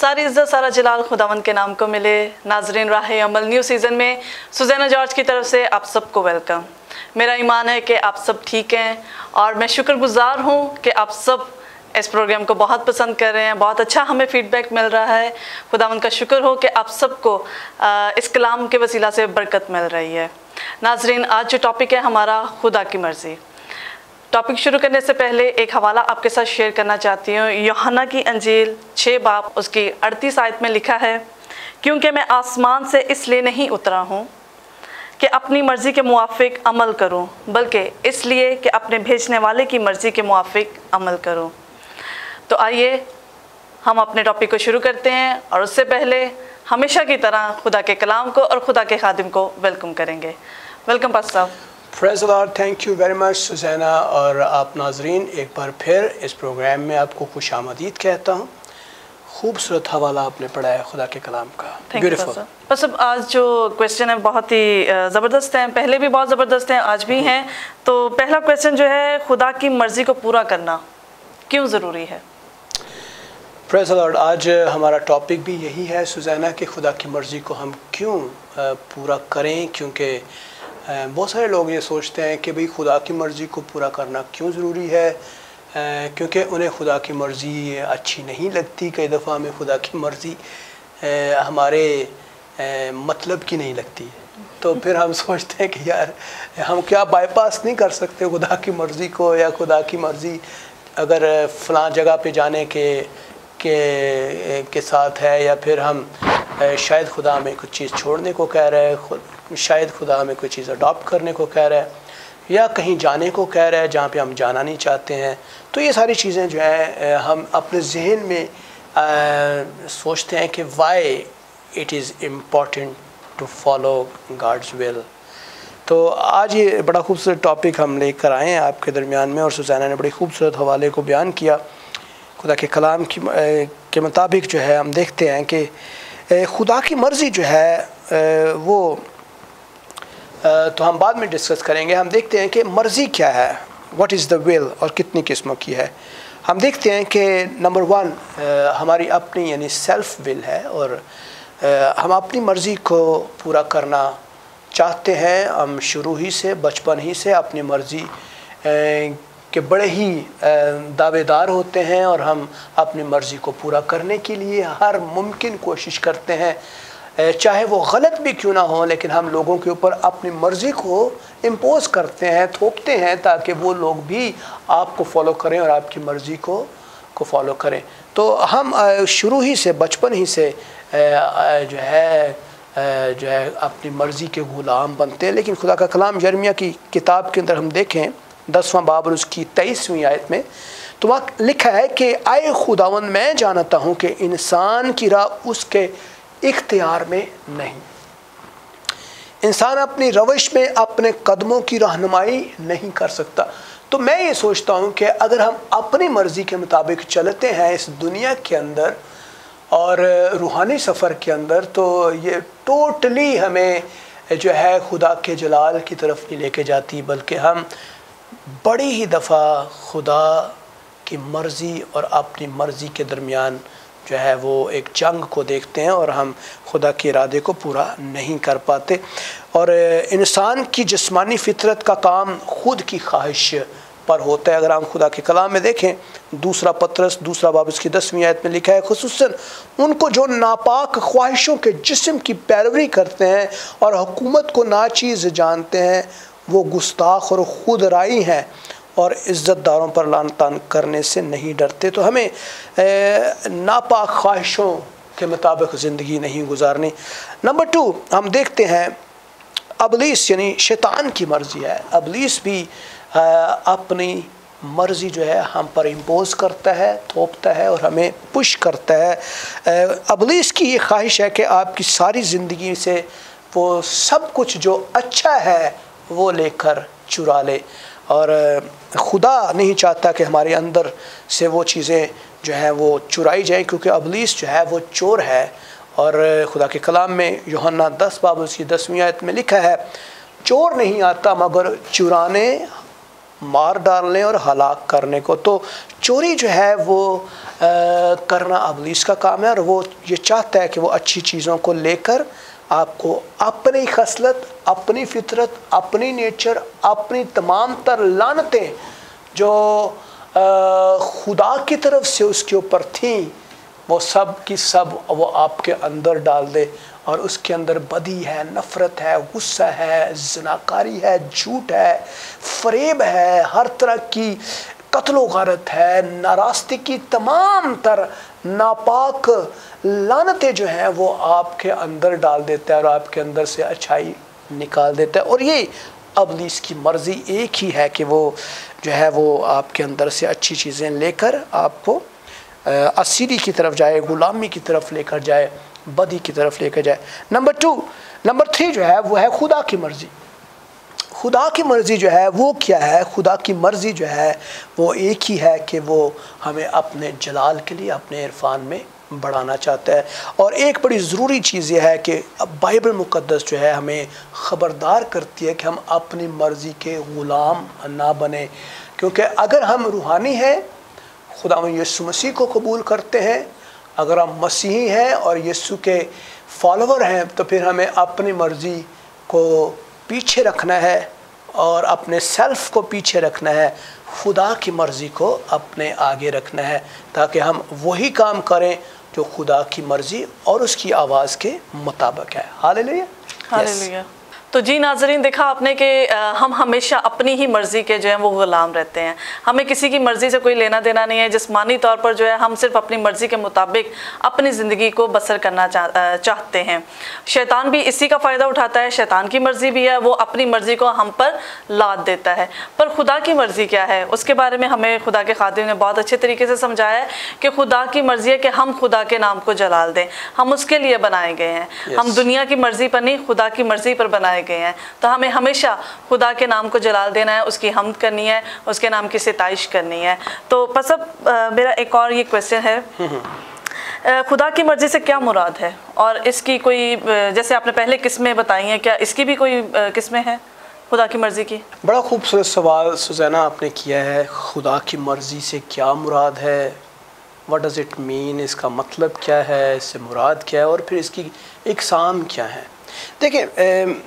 सारी इज्जत सारा जलाल खुदावंद के नाम को मिले। नाजरीन राह अमल न्यू सीज़न में सुज़ैना जॉर्ज की तरफ से आप सबको वेलकम। मेरा ईमान है कि आप सब ठीक हैं और मैं शुक्रगुजार हूँ कि आप सब इस प्रोग्राम को बहुत पसंद कर रहे हैं। बहुत अच्छा हमें फीडबैक मिल रहा है। खुदावंद का शुक्र हो कि आप सबको इस कलाम के वसीला से बरकत मिल रही है। नाजरीन, आज जो टॉपिक है हमारा खुदा की मर्ज़ी। टॉपिक शुरू करने से पहले एक हवाला आपके साथ शेयर करना चाहती हूँ। यूहन्ना की अंजील 6 बाब उसकी 38 आयत में लिखा है, क्योंकि मैं आसमान से इसलिए नहीं उतरा हूँ कि अपनी मर्ज़ी के मुआफिक अमल करूँ, बल्कि इसलिए कि अपने भेजने वाले की मर्ज़ी के मुआफिक अमल करूँ। तो आइए हम अपने टॉपिक को शुरू करते हैं, और उससे पहले हमेशा की तरह खुदा के कलाम को और खुदा के खादिम को वेलकम करेंगे। वेलकम पास्टर साहब। Praise the lord, thank you very much Susanna, और आप नाजरीन एक बार फिर इस प्रोग्राम में आपको खुश आमदीद कहता हूँ। खूबसूरत हवाला आपने पढ़ा है खुदा के कलाम का, ब्यूटीफुल। बस अब आज जो क्वेश्चन है बहुत ही ज़बरदस्त हैं, पहले भी बहुत ज़बरदस्त हैं, आज भी हैं। तो पहला क्वेश्चन जो है, खुदा की मर्ज़ी को पूरा करना क्यों ज़रूरी है? प्रेज़ द लॉर्ड, आज हमारा टॉपिक भी यही है सुज़ैना कि खुदा की मर्ज़ी को हम क्यों पूरा करें, क्योंकि बहुत सारे लोग ये सोचते हैं कि भाई खुदा की मर्ज़ी को पूरा करना क्यों ज़रूरी है, क्योंकि उन्हें खुदा की मर्ज़ी अच्छी नहीं लगती। कई दफ़ा हमें खुदा की मर्ज़ी हमारे मतलब की नहीं लगती, तो फिर हम सोचते हैं कि यार हम क्या बाईपास नहीं कर सकते खुदा की मर्ज़ी को, या खुदा की मर्ज़ी अगर फ़लाँ जगह पे जाने के साथ है, या फिर हम शायद खुदा हमें कुछ चीज़ छोड़ने को कह रहा है, शायद खुदा हमें कोई चीज़ अडॉप्ट करने को कह रहा है, या कहीं जाने को कह रहा है जहाँ पे हम जाना नहीं चाहते हैं। तो ये सारी चीज़ें जो हैं हम अपने जहन में सोचते हैं कि why it is important to follow God's will. तो आज ये बड़ा खूबसूरत टॉपिक हम लेकर आए हैं आपके दरमियान में, और सुज़ैना ने बड़ी खूबसूरत हवाले को बयान किया। खुदा के कलाम के मुताबिक जो है हम देखते हैं कि खुदा की मर्ज़ी जो है वो तो हम बाद में डिस्कस करेंगे। हम देखते हैं कि मर्ज़ी क्या है, व्हाट इज़ द विल, और कितनी किस्मों की है। हम देखते हैं कि नंबर 1 हमारी अपनी यानी सेल्फ विल है, और हम अपनी मर्ज़ी को पूरा करना चाहते हैं। हम शुरू ही से, बचपन ही से अपनी मर्ज़ी के बड़े ही दावेदार होते हैं, और हम अपनी मर्ज़ी को पूरा करने के लिए हर मुमकिन कोशिश करते हैं, चाहे वो गलत भी क्यों ना हो, लेकिन हम लोगों के ऊपर अपनी मर्ज़ी को इम्पोज़ करते हैं, थोपते हैं, ताकि वो लोग भी आपको फॉलो करें और आपकी मर्ज़ी को फॉलो करें। तो हम शुरू ही से, बचपन ही से जो है अपनी मर्ज़ी के ग़ुलाम बनते हैं। लेकिन खुदा का कलाम यिर्मयाह की किताब के अंदर हम देखें 10वां बाब और उसकी 23वीं आयत में, तो वहाँ लिखा है कि आए खुदावंद, मैं जानता हूँ कि इंसान की राह उसके इख्तियार में नहीं। इंसान अपनी रविश में अपने कदमों की रहनुमाई नहीं कर सकता। तो मैं ये सोचता हूँ कि अगर हम अपनी मर्ज़ी के मुताबिक चलते हैं इस दुनिया के अंदर और रूहानी सफ़र के अंदर, तो ये टोटली हमें जो है खुदा के जलाल की तरफ नहीं लेके जाती, बल्कि हम बड़ी ही दफ़ा खुदा की मर्ज़ी और अपनी मर्ज़ी के दरमियान जो है वो एक जंग को देखते हैं, और हम खुदा के इरादे को पूरा नहीं कर पाते। और इंसान की जिस्मानी फितरत का काम खुद की ख्वाहिश पर होता है। अगर हम खुदा के कलाम में देखें 2 पतरस 2 बाब इसकी 10वीं आयत में लिखा है, खुसूसन उनको जो नापाक ख्वाहिशों के जिस्म की पैरवी करते हैं और हुकूमत को नाचीज़ जानते हैं, वो गुस्ताख और खुद राई हैं और इज़्ज़तदारों पर लान तान करने से नहीं डरते। तो हमें नापाक ख्वाहिशों के मुताबिक ज़िंदगी नहीं गुजारनी। नंबर 2 हम देखते हैं अबलीस यानी शैतान की मर्ज़ी है। अबलीस भी अपनी मर्ज़ी जो है हम पर इम्पोज़ करता है, थोपता है और हमें पुश करता है। अबलीस की ये ख्वाहिश है कि आपकी सारी ज़िंदगी से वो सब कुछ जो अच्छा है वो लेकर चुरा ले, और खुदा नहीं चाहता कि हमारे अंदर से वो चीज़ें जो हैं वो चुराई जाएं, क्योंकि अबलीस जो है वो चोर है। और खुदा के कलाम में यूहन्ना 10 बाब उसकी 10वीं आयत में लिखा है, चोर नहीं आता मगर चुराने, मार डालने और हलाक करने को। तो चोरी जो है वो करना इब्लीस का काम है, और वो ये चाहता है कि वो अच्छी चीज़ों को लेकर आपको अपनी खसलत, अपनी फितरत, अपनी नेचर, अपनी तमाम तर लानतें जो खुदा की तरफ से उसके ऊपर थी, वो सब की सब वो आपके अंदर डाल दे। और उसके अंदर बदी है, नफ़रत है, गुस्सा है, ज़नाकारी है, झूठ है, फरेब है, हर तरह की कत्लो गारत है, नारास्ती की तमाम तर नापाक लानतें जो हैं वो आपके अंदर डाल देता है और आपके अंदर से अच्छाई निकाल देता है। और ये इब्लीस की मर्ज़ी एक ही है कि वो जो है वो आपके अंदर से अच्छी चीज़ें लेकर आपको असीरी की तरफ जाए, ग़ुलामी की तरफ लेकर जाए, बदी की तरफ लेकर जाए। नंबर 3 जो है वो है खुदा की मर्ज़ी। खुदा की मर्ज़ी जो है वो क्या है? खुदा की मर्ज़ी जो है वो एक ही है कि वो हमें अपने जलाल के लिए, अपने इरफान में बढ़ाना चाहता है। और एक बड़ी ज़रूरी चीज़ यह है कि बाइबल मुक़द्दस जो है हमें ख़बरदार करती है कि हम अपनी मर्ज़ी के ग़ुलाम ना बने, क्योंकि अगर हम रूहानी हैं, खुदा यीशु मसीह को कबूल करते हैं, अगर हम मसीही हैं और यीशु के फॉलोवर हैं, तो फिर हमें अपनी मर्ज़ी को पीछे रखना है और अपने सेल्फ़ को पीछे रखना है, खुदा की मर्ज़ी को अपने आगे रखना है, ताकि हम वही काम करें जो खुदा की मर्ज़ी और उसकी आवाज़ के मुताबिक है। Hallelujah, hallelujah. तो जी नाज़रीन, देखा आपने कि हम हमेशा अपनी ही मर्ज़ी के जो है वो ग़ुलाम रहते हैं। हमें किसी की मर्ज़ी से कोई लेना देना नहीं है। जिस्मानी तौर पर जो है हम सिर्फ अपनी मर्ज़ी के मुताबिक अपनी ज़िंदगी को बसर करना चाहते हैं। शैतान भी इसी का फ़ायदा उठाता है। शैतान की मर्ज़ी भी है, वो अपनी मर्ज़ी को हम पर लाद देता है। पर खुदा की मर्ज़ी क्या है, उसके बारे में हमें खुदा के खादिम ने बहुत अच्छे तरीके से समझाया है कि खुदा की मर्ज़ी है कि हम खुदा के नाम को जलाल दें। हम उसके लिए बनाए गए हैं। हम दुनिया की मर्ज़ी पर नहीं, खुदा की मर्ज़ी पर बनाए गए हैं। तो हमें हमेशा खुदा के नाम को जलाल देना है, उसकी हम्द करनी है, उसके नाम की सिताइश करनी है। तो पसब मेरा एक और ये क्वेश्चन है, खुदा की मर्ज़ी से क्या मुराद है? और इसकी कोई, जैसे आपने पहले किस्में बताई हैं, क्या इसकी भी कोई किस्में हैं खुदा की मर्ज़ी की? बड़ा खूबसूरत सवाल सुज़ैना आपने किया है। खुदा की मर्ज़ी से क्या मुराद है, व्हाट डज़ इट मीन, इसका मतलब क्या है, इससे मुराद क्या है, और फिर इसकी इक़साम क्या है। देखिए,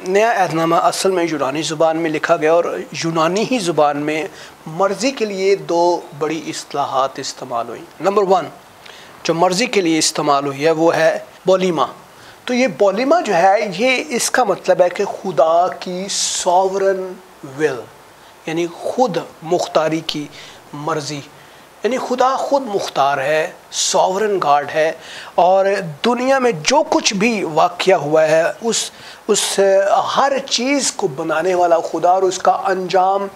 नया अहदनामा असल में यूनानी ज़ुबान में लिखा गया, और यूनानी ही ज़ुबान में मर्ज़ी के लिए 2 बड़ी इस्तिलाहात इस्तेमाल हुई। नंबर 1 जो मर्ज़ी के लिए इस्तेमाल हुई है वो है बोलीमा। तो ये बोलीमा जो है, ये इसका मतलब है कि खुदा की सॉवरन विल, यानी खुद मुख्तारी की मर्ज़ी, यानी खुदा खुद मुख्तार है, सॉवरन गॉड है, और दुनिया में जो कुछ भी वाक़या हुआ है उस हर चीज़ को बनाने वाला खुदा, और उसका अंजाम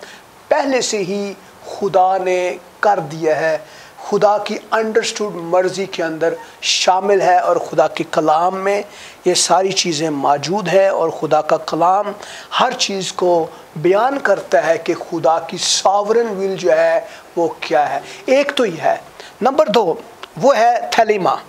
पहले से ही खुदा ने कर दिया है। खुदा की अंडरस्टूड मर्ज़ी के अंदर शामिल है, और खुदा के कलाम में ये सारी चीज़ें मौजूद है, और खुदा का कलाम हर चीज़ को बयान करता है कि खुदा की सॉवरन विल जो है वो क्या है। एक तो ये है। नंबर 2 वो है थलीमा।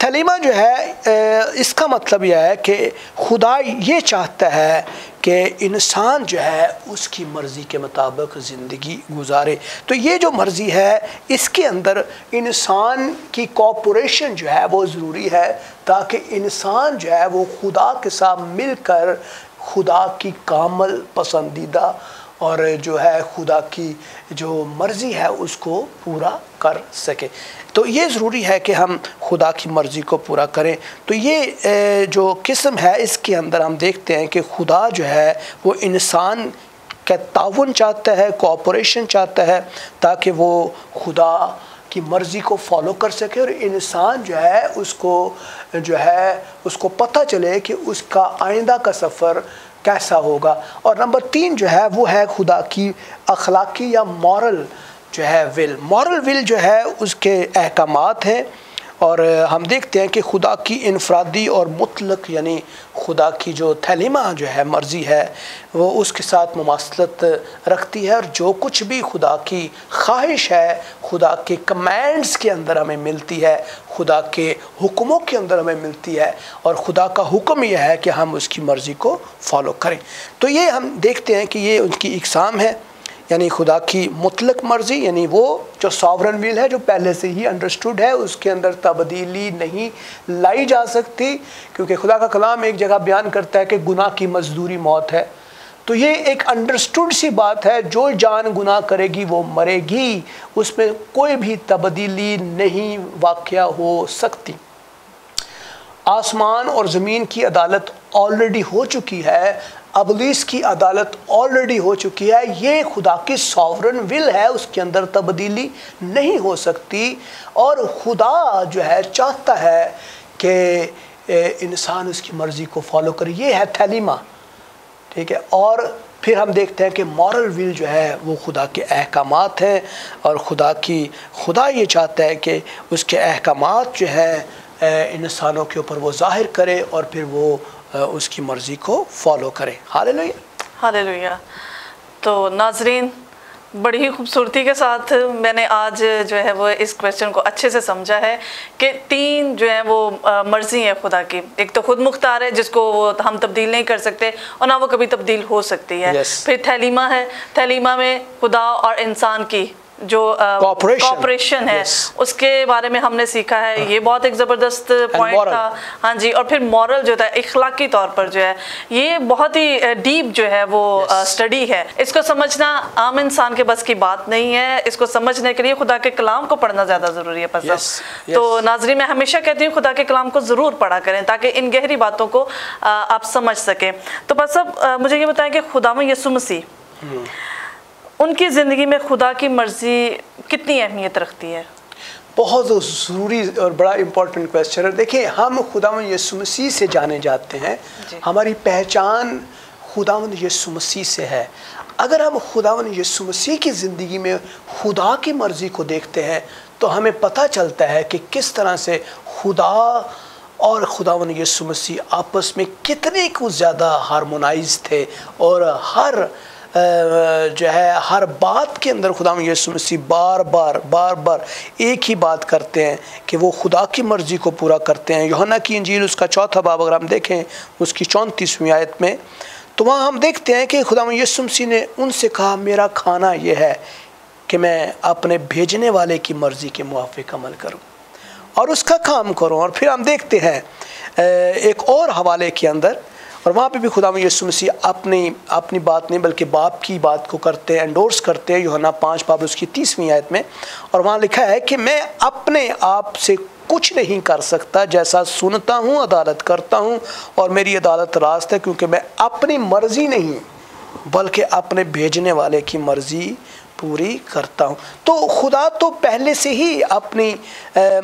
थलीमा जो है, इसका मतलब यह है कि खुदा ये चाहता है कि इंसान जो है उसकी मर्ज़ी के मुताबिक ज़िंदगी गुजारे। तो ये जो मर्ज़ी है, इसके अंदर इंसान की कोऑपरेशन जो है वो ज़रूरी है, ताकि इंसान जो है वो खुदा के साथ मिलकर खुदा की कामल पसंदीदा और जो है खुदा की जो मर्ज़ी है उसको पूरा कर सके। तो ये ज़रूरी है कि हम खुदा की मर्ज़ी को पूरा करें। तो ये जो किस्म है, इसके अंदर हम देखते हैं कि खुदा जो है वो इंसान का ताउन चाहता है, कोऑपरेशन चाहता है, ताकि वो खुदा की मर्ज़ी को फॉलो कर सके, और इंसान जो है उसको पता चले कि उसका आइंदा का सफ़र कैसा होगा। और नंबर 3 जो है वो है खुदा की अखलाकी या मॉरल जो है विल। मॉरल विल जो है उसके अहकामात हैं, और हम देखते हैं कि खुदा की इनफरादी और मुतलक, यानी खुदा की जो थलीमा जो है मर्ज़ी है वो उसके साथ मुमासलत रखती है, और जो कुछ भी खुदा की ख्वाहिश है खुदा के कमांड्स के अंदर हमें मिलती है, खुदा के हुक्मों के अंदर हमें मिलती है, और खुदा का हुक्म यह है कि हम उसकी मर्ज़ी को फॉलो करें। तो ये हम देखते हैं कि ये उनकी इक़साम है। यानी खुदा की मुतलक मर्ज़ी, यानी वो जो सॉवरन विल है, जो पहले से ही अंडरस्टूड है, उसके अंदर तब्दीली नहीं लाई जा सकती, क्योंकि खुदा का कलाम एक जगह बयान करता है कि गुनाह की मजदूरी मौत है। तो ये एक अंडरस्टूड सी बात है, जो जान गुनाह करेगी वो मरेगी, उसमें कोई भी तब्दीली नहीं वाक़या हो सकती। आसमान और ज़मीन की अदालत ऑलरेडी हो चुकी है, अबलीस की अदालत ऑलरेडी हो चुकी है। ये खुदा की सॉवरन विल है, उसके अंदर तब्दीली नहीं हो सकती। और खुदा जो है चाहता है कि इंसान उसकी मर्ज़ी को फॉलो करे, ये है तलीमा, ठीक है। और फिर हम देखते हैं कि मॉरल विल जो है वो खुदा के अहकामात हैं, और खुदा ये चाहता है कि उसके अहकामात जो है इंसानों के ऊपर वो ज़ाहिर करे और फिर वो उसकी मर्ज़ी को फॉलो करे। Hallelujah, hallelujah. तो नाजरीन, बड़ी ही खूबसूरती के साथ मैंने आज जो है वो इस क्वेश्चन को अच्छे से समझा है कि 3 जो है वो मर्ज़ी है खुदा की। एक तो खुद मुख्तार है, जिसको वो हम तब्दील नहीं कर सकते और ना वो कभी तब्दील हो सकती है। फिर तलीमा है, तलीमा में खुदा और इंसान की जो कॉपरेशन है, उसके बारे में हमने सीखा है। ये बहुत एक ज़बरदस्त पॉइंट था। हाँ जी। और फिर मॉरल जो था, इखलाकी तौर पर जो है, ये बहुत ही डीप जो है वो स्टडी है। इसको समझना आम इंसान के बस की बात नहीं है। इसको समझने के लिए खुदा के कलाम को पढ़ना ज़्यादा ज़रूरी है। तो नाज़रीन, मैं हमेशा कहती हूँ खुदा के कलाम को ज़रूर पढ़ा करें, ताकि इन गहरी बातों को आप समझ सकें। तो बस अब मुझे ये बताएं कि खुदावंद यीशु मसीह, उनकी ज़िंदगी में खुदा की मर्ज़ी कितनी अहमियत रखती है? बहुत ज़रूरी और बड़ा इम्पोर्टेंट क्वेश्चन है। देखिए, हम खुदावंद यीशु मसीह से जाने जाते हैं, हमारी पहचान खुदावंद यीशु मसीह से है। अगर हम खुदावंद यीशु मसीह की ज़िंदगी में खुदा की मर्ज़ी को देखते हैं, तो हमें पता चलता है कि किस तरह से खुदा और खुदावंद यीशु मसीह आपस में कितने कुछ ज़्यादा हार्मोनाइज थे, और हर बात के अंदर खुदावंद यीशु मसीह बार बार एक ही बात करते हैं कि वो खुदा की मर्ज़ी को पूरा करते हैं। यूहन्ना की इंजील उसका 4 बाब अगर हम देखें, उसकी 34वीं आयत में, तो वहाँ हम देखते हैं कि खुदावंद यीशु मसीह ने उनसे कहा, मेरा खाना ये है कि मैं अपने भेजने वाले की मर्ज़ी के मुआफ़िक अमल करूँ और उसका काम करूँ। और फिर हम देखते हैं एक और हवाले के अंदर, और वहाँ पे भी खुदावंद यीशु मसीह अपनी बात नहीं बल्कि बाप की बात को करते हैं, एंडोर्स करते हैं। यूहन्ना 5 बाब उसकी 30वीं आयत में, और वहाँ लिखा है कि मैं अपने आप से कुछ नहीं कर सकता, जैसा सुनता हूँ अदालत करता हूँ, और मेरी अदालत रास्त है, क्योंकि मैं अपनी मर्ज़ी नहीं बल्कि अपने भेजने वाले की मर्ज़ी पूरी करता हूँ। तो खुदा तो पहले से ही अपनी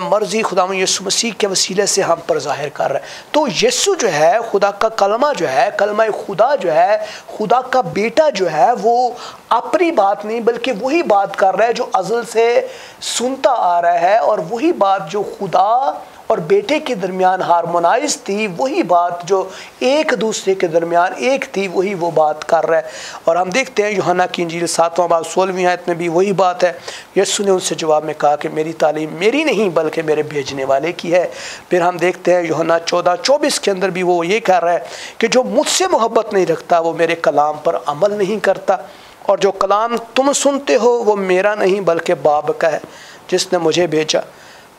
मर्ज़ी खुदावंद यीशु मसीह के वसीले से हम पर ज़ाहिर कर रहा है। तो यीशु जो है, खुदा का कलमा जो है, कलमा खुदा जो है, खुदा का बेटा जो है, वो अपनी बात नहीं बल्कि वही बात कर रहा है जो अज़ल से सुनता आ रहा है, और वही बात जो खुदा और बेटे के दरमियान हार्मोनाइज थी, वही बात जो एक दूसरे के दरमियान एक थी, वही वो बात कर रहा है। और हम देखते हैं यूहन्ना की इंजील 7वां बाब 16वीं आयत में भी वही बात है। यीशु ने उनसे जवाब में कहा कि मेरी तालीम मेरी नहीं बल्कि मेरे भेजने वाले की है। फिर हम देखते हैं यूहन्ना 14:24 के अंदर भी वो ये कह रहा है कि जो मुझसे मोहब्बत नहीं रखता वो मेरे कलाम पर अमल नहीं करता, और जो कलाम तुम सुनते हो वो मेरा नहीं बल्कि बाप का है जिसने मुझे भेजा।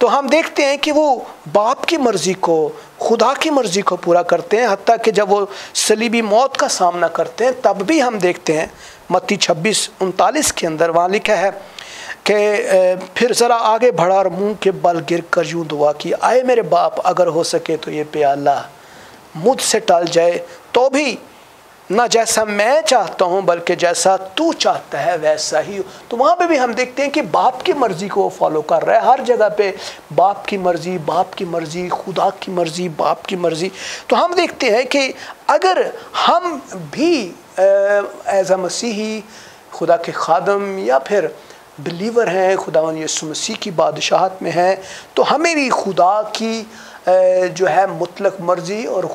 तो हम देखते हैं कि वो बाप की मर्ज़ी को, खुदा की मर्ज़ी को पूरा करते हैं। हत्ता कि जब वो सलीबी मौत का सामना करते हैं, तब भी हम देखते हैं मत्ती 26:39 के अंदर, वहाँ लिखा है कि फिर ज़रा आगे बढ़ा और मुंह के बल गिर कर यूँ दुआ की, आए मेरे बाप, अगर हो सके तो ये प्याला मुझसे टल जाए, तो भी ना जैसा मैं चाहता हूँ बल्कि जैसा तू चाहता है वैसा ही। तो वहाँ पे भी हम देखते हैं कि बाप की मर्ज़ी को वो फॉलो कर रहा है। हर जगह पे बाप की मर्ज़ी, बाप की मर्ज़ी, खुदा की मर्ज़ी, बाप की मर्ज़ी। तो हम देखते हैं कि अगर हम भी एज अ मसीही खुदा के खादम या फिर बिलीवर हैं, खुदावंद यीशु मसीह की बादशाहत में हैं, तो हमें भी खुदा की जो है मुतलक मर्ज़ी और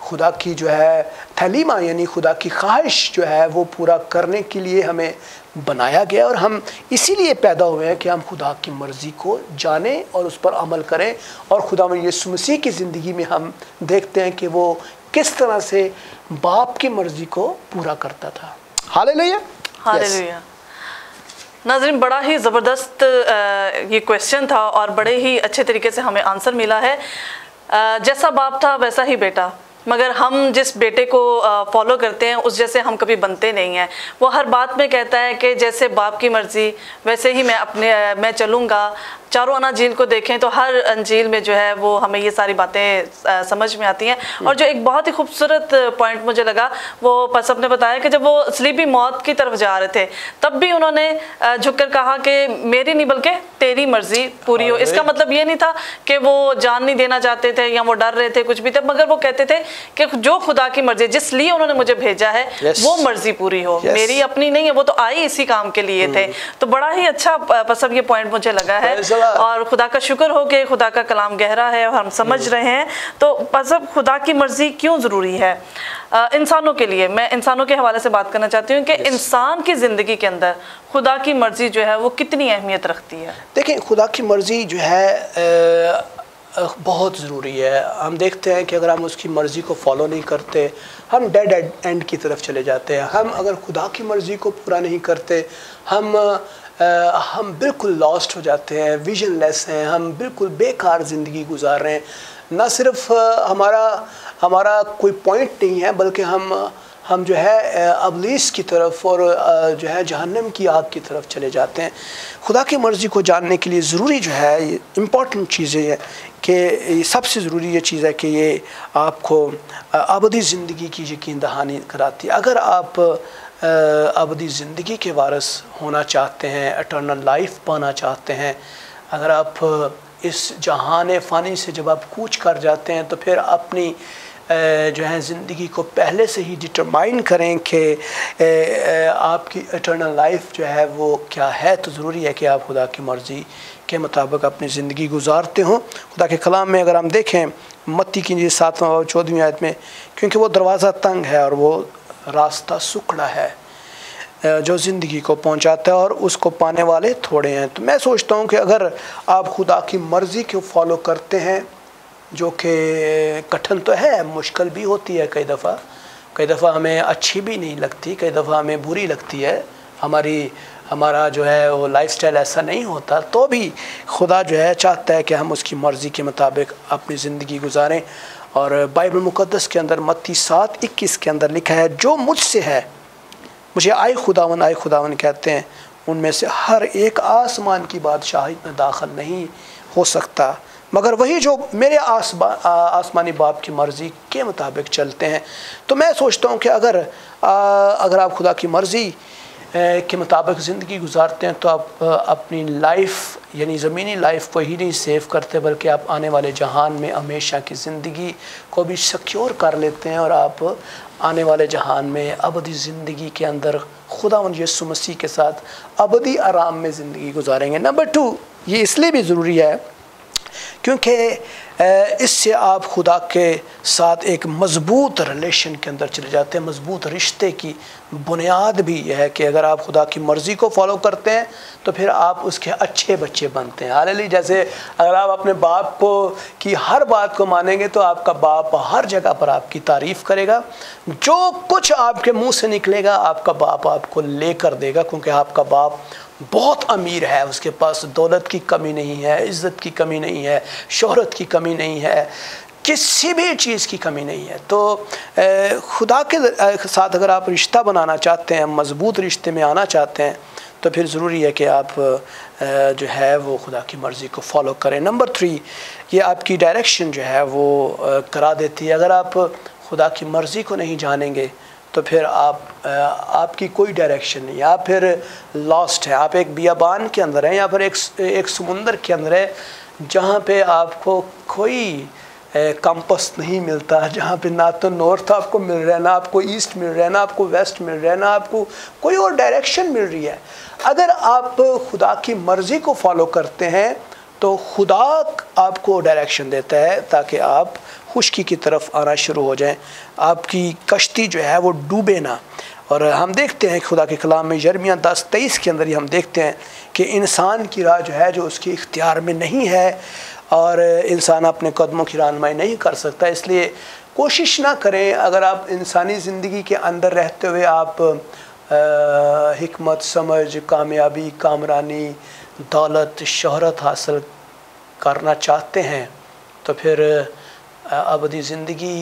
खुदा की जो है तलीमा यानी खुदा की ख्वाहिश जो है वो पूरा करने के लिए हमें बनाया गया, और हम इसीलिए पैदा हुए हैं कि हम खुदा की मर्ज़ी को जानें और उस पर अमल करें। और खुदावंद यीशु मसीह की ज़िंदगी में हम देखते हैं कि वो किस तरह से बाप की मर्ज़ी को पूरा करता था। Hallelujah, hallelujah. नाज़रीन, बड़ा ही ज़बरदस्त ये क्वेश्चन था और बड़े ही अच्छे तरीके से हमें आंसर मिला है। जैसा बाप था वैसा ही बेटा, मगर हम जिस बेटे को फॉलो करते हैं उस जैसे हम कभी बनते नहीं हैं। वो हर बात में कहता है कि जैसे बाप की मर्ज़ी वैसे ही मैं चलूँगा। चारों अनाजील को देखें तो हर अंजील में जो है वो हमें ये सारी बातें समझ में आती हैं। और जो एक बहुत ही खूबसूरत पॉइंट मुझे लगा, वो पसब ने बताया कि जब वो स्लीपी मौत की तरफ जा रहे थे तब भी उन्होंने झुककर कहा कि मेरी नहीं बल्कि तेरी मर्जी पूरी हो। इसका मतलब ये नहीं था कि वो जान नहीं देना चाहते थे या वो डर रहे थे कुछ भी थे, मगर वो कहते थे कि जो खुदा की मर्जी, जिस लिए उन्होंने मुझे भेजा है वो मर्जी पूरी हो, मेरी अपनी नहीं है। वो तो आई इसी काम के लिए थे। तो बड़ा ही अच्छा पसब ये पॉइंट मुझे लगा है और खुदा का शुक्र हो कि खुदा का कलाम गहरा है और हम समझ रहे हैं। तो पसब खुदा की मर्जी क्यों ज़रूरी है इंसानों के लिए? मैं इंसानों के हवाले से बात करना चाहती हूँ कि इंसान की ज़िंदगी के अंदर खुदा की मर्जी जो है वो कितनी अहमियत रखती है। देखिए, खुदा की मर्जी जो है बहुत ज़रूरी है। हम देखते हैं कि अगर हम उसकी मर्ज़ी को फॉलो नहीं करते, हम डेड एंड की तरफ चले जाते हैं। हम अगर खुदा की मर्ज़ी को पूरा नहीं करते, हम बिल्कुल लॉस्ट हो जाते हैं, विजनलेस हैं, हम बिल्कुल बेकार ज़िंदगी गुजार रहे हैं। ना सिर्फ हमारा कोई पॉइंट नहीं है, बल्कि हम जो है अबलीस की तरफ और जो है जहन्नम की आग की तरफ चले जाते हैं। खुदा की मर्ज़ी को जानने के लिए ज़रूरी जो है इम्पॉर्टेंट चीज़ें है कि सबसे ज़रूरी ये चीज़ है कि ये आपको अबदी ज़िंदगी की यकीन दहानी कराती है। अगर आप अबदी ज़िंदगी के वारिस होना चाहते हैं, एटर्नल लाइफ पाना चाहते हैं, अगर आप इस जहान फ़ानी से जब आप कूच कर जाते हैं तो फिर अपनी जो है ज़िंदगी को पहले से ही डिटरमाइन करें कि आपकी एटर्नल लाइफ जो है वो क्या है। तो ज़रूरी है कि आप खुदा की मर्ज़ी के मुताबिक अपनी ज़िंदगी गुजारते हों। खुदा के कलाम में अगर हम देखें मत्ती की 7वां और 14वीं आयत में, क्योंकि वो दरवाज़ा तंग है और वो रास्ता सुकड़ा है जो ज़िंदगी को पहुंचाता है और उसको पाने वाले थोड़े हैं। तो मैं सोचता हूं कि अगर आप खुदा की मर्ज़ी को फॉलो करते हैं, जो कि कठिन तो है, मुश्किल भी होती है, कई दफ़ा हमें अच्छी भी नहीं लगती, कई दफ़ा हमें बुरी लगती है, हमारा जो है वो लाइफस्टाइल ऐसा नहीं होता, तो भी खुदा जो है चाहता है कि हम उसकी मर्ज़ी के मुताबिक अपनी ज़िंदगी गुजारें। और बाइबल मुक़द्दस के अंदर मत्ती 7:21 के अंदर लिखा है, जो मुझसे है मुझे आए खुदावन कहते हैं, उनमें से हर एक आसमान की बादशाही में दाखिल नहीं हो सकता, मगर वही जो मेरे आसमानी बाप की मर्ज़ी के मुताबिक चलते हैं। तो मैं सोचता हूँ कि अगर आप खुदा की मर्ज़ी के मुताबिक ज़िंदगी गुजारते हैं तो आप अपनी लाइफ यानी ज़मीनी लाइफ को ही नहीं सेव करते, बल्कि आप आने वाले जहान में हमेशा की ज़िंदगी को भी सिक्योर कर लेते हैं और आप आने वाले जहान में अबदी ज़िंदगी के अंदर खुदावंद यीशु मसीह के साथ अबदी आराम में ज़िंदगी गुजारेंगे। नंबर 2, ये इसलिए भी ज़रूरी है क्योंकि इससे आप खुदा के साथ एक मज़बूत रिलेशन के अंदर चले जाते हैं। मज़बूत रिश्ते की बुनियाद भी यह है कि अगर आप खुदा की मर्ज़ी को फॉलो करते हैं तो फिर आप उसके अच्छे बच्चे बनते हैं। हालेलुया। जैसे अगर आप अपने बाप की हर बात को मानेंगे तो आपका बाप हर जगह पर आपकी तारीफ़ करेगा। जो कुछ आपके मुँह से निकलेगा आपका बाप आपको लेकर देगा, क्योंकि आपका बाप बहुत अमीर है, उसके पास दौलत की कमी नहीं है, इज़्ज़त की कमी नहीं है, शोहरत की कमी नहीं है, किसी भी चीज़ की कमी नहीं है। तो खुदा के साथ अगर आप रिश्ता बनाना चाहते हैं, मज़बूत रिश्ते में आना चाहते हैं, तो फिर ज़रूरी है कि आप जो है वो खुदा की मर्ज़ी को फॉलो करें। नंबर 3, ये आपकी डायरेक्शन जो है वो करा देती है। अगर आप खुदा की मर्ज़ी को नहीं जानेंगे तो फिर आपकी कोई डायरेक्शन नहीं है, आप फिर लॉस्ट है। आप एक बियाबान के अंदर हैं या फिर एक समुंदर के अंदर है जहाँ पे आपको कोई कंपास नहीं मिलता, जहाँ पे ना तो नॉर्थ आपको मिल रहा है, ना आपको ईस्ट मिल रहा है, ना आपको वेस्ट मिल रहा है, ना आपको कोई और डायरेक्शन मिल रही है। अगर आप खुदा की मर्ज़ी को फॉलो करते हैं तो खुदा आपको डायरेक्शन देता है ताकि आप खुशकी की तरफ आना शुरू हो जाएं, आपकी कश्ती जो है वो डूबे ना। और हम देखते हैं खुदा के कलाम में यिर्मयाह 10:23 के अंदर ही हम देखते हैं कि इंसान की राह जो है जो उसके इख्तियार में नहीं है और इंसान अपने कदमों की रहनुमाई नहीं कर सकता। इसलिए कोशिश ना करें, अगर आप इंसानी ज़िंदगी के अंदर रहते हुए आप हिकमत, समझ, कामयाबी, कामरानी, दौलत, शोहरत हासिल करना चाहते हैं तो फिर अबदी ज़िंदगी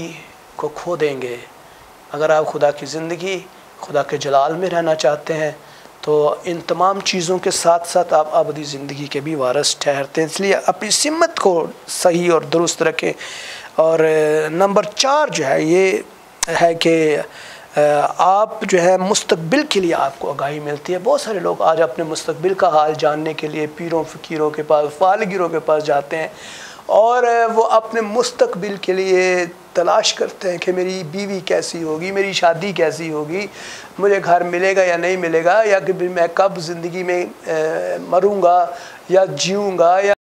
को खो देंगे। अगर आप खुदा की ज़िंदगी, खुदा के जलाल में रहना चाहते हैं तो इन तमाम चीज़ों के साथ साथ आप अबदी ज़िंदगी के भी वारिस ठहरते हैं। इसलिए अपनी सिमत को सही और दुरुस्त रखें। और नंबर 4 जो है ये है कि आप जो है मुस्तकबिल के लिए आपको आगाही मिलती है। बहुत सारे लोग आज अपने मुस्तकबिल का हाल जानने के लिए पीरों फ़कीरों के पास, फालगिरों के पास जाते हैं और वो अपने मुस्तकबिल के लिए तलाश करते हैं कि मेरी बीवी कैसी होगी, मेरी शादी कैसी होगी, मुझे घर मिलेगा या नहीं मिलेगा, या कि मैं कब ज़िंदगी में मरूंगा या जीऊँगा, या